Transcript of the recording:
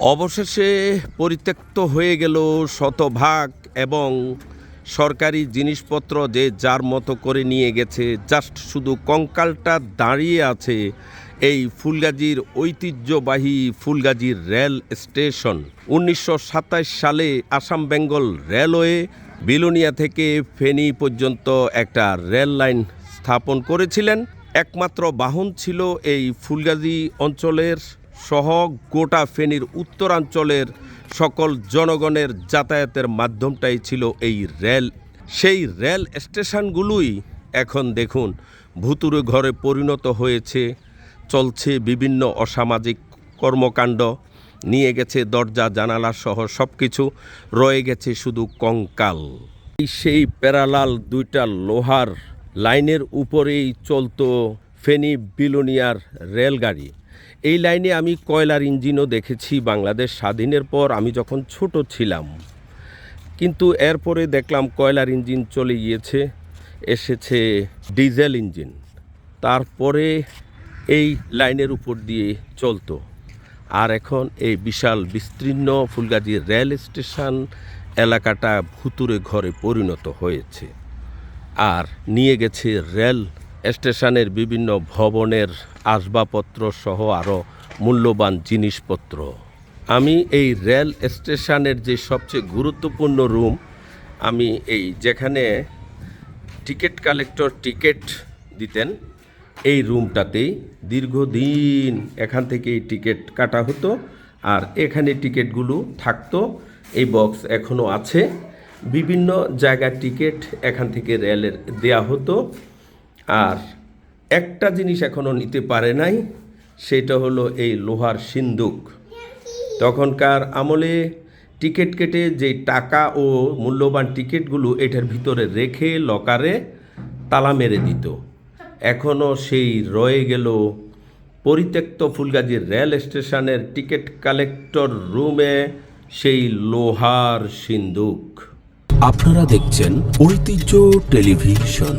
অবশেষে পরিত্যক্ত হয়ে গেল শতভাগ এবং সরকারি জিনিসপত্র যে যার মতো করে নিয়ে গেছে। জাস্ট শুধু কঙ্কালটা দাঁড়িয়ে আছে এই ফুলগাজীর ঐতিহ্যবাহী ফুলগাজীর রেল স্টেশন। 1927 সালে আসাম বেঙ্গল রেলওয়ে বিলোনিয়া থেকে ফেনী পর্যন্ত একটা রেল লাইন স্থাপন করেছিলেন। একমাত্র বাহন ছিল এই ফুলগাজী অঞ্চলের সহ গোটা ফেনীর উত্তরাঞ্চলের সকল জনগণের যাতায়াতের মাধ্যমটাই ছিল এই রেল। সেই রেল স্টেশনগুলোই এখন দেখুন ভুতুড়ে ঘরে পরিণত হয়েছে। চলছে বিভিন্ন অসামাজিক কর্মকাণ্ড, নিয়ে গেছে দরজা জানালা সহ সব কিছু, রয়ে গেছে শুধু কঙ্কাল। সেই প্যারালাল দুইটা লোহার লাইনের উপরেই চলতো ফেনী বিলোনিয়ার রেলগাড়ি। এই লাইনে আমি কয়লার ইঞ্জিনও দেখেছি বাংলাদেশ স্বাধীনের পর, আমি যখন ছোট ছিলাম। কিন্তু এরপরে দেখলাম কয়লার ইঞ্জিন চলে গিয়েছে, এসেছে ডিজেল ইঞ্জিন। তারপরে এই লাইনের উপর দিয়ে চলতো। আর এখন এই বিশাল বিস্তীর্ণ ফুলগাজী রেল স্টেশন এলাকাটা ভুতুড়ে ঘরে পরিণত হয়েছে। আর নিয়ে গেছে রেল স্টেশনের বিভিন্ন ভবনের আসবাবপত্র সহ আরও মূল্যবান জিনিসপত্র। আমি এই রেল স্টেশনের যে সবচেয়ে গুরুত্বপূর্ণ রুম, আমি এই যেখানে টিকিট কালেক্টর টিকিট দিতেন, এই রুমটাতেই দীর্ঘদিন এখান থেকে এই টিকিট কাটা হতো। আর এখানে টিকিটগুলো থাকতো, এই বক্স এখনও আছে। বিভিন্ন জায়গার টিকিট এখান থেকে রেলের দেয়া হতো। আর একটা জিনিস এখনও নিতে পারে নাই, সেটা হলো এই লোহার সিন্দুক। তখনকার আমলে টিকিট কেটে যে টাকা ও মূল্যবান টিকিটগুলো এটার ভিতরে রেখে লকারে তালা মেরে দিত। এখনও সেই রয়ে গেল পরিত্যক্ত ফুলগাজী রেল স্টেশনের টিকিট কালেক্টর রুমে সেই লোহার সিন্দুক। আপনারা দেখছেন ঐতিহ্য টেলিভিশন।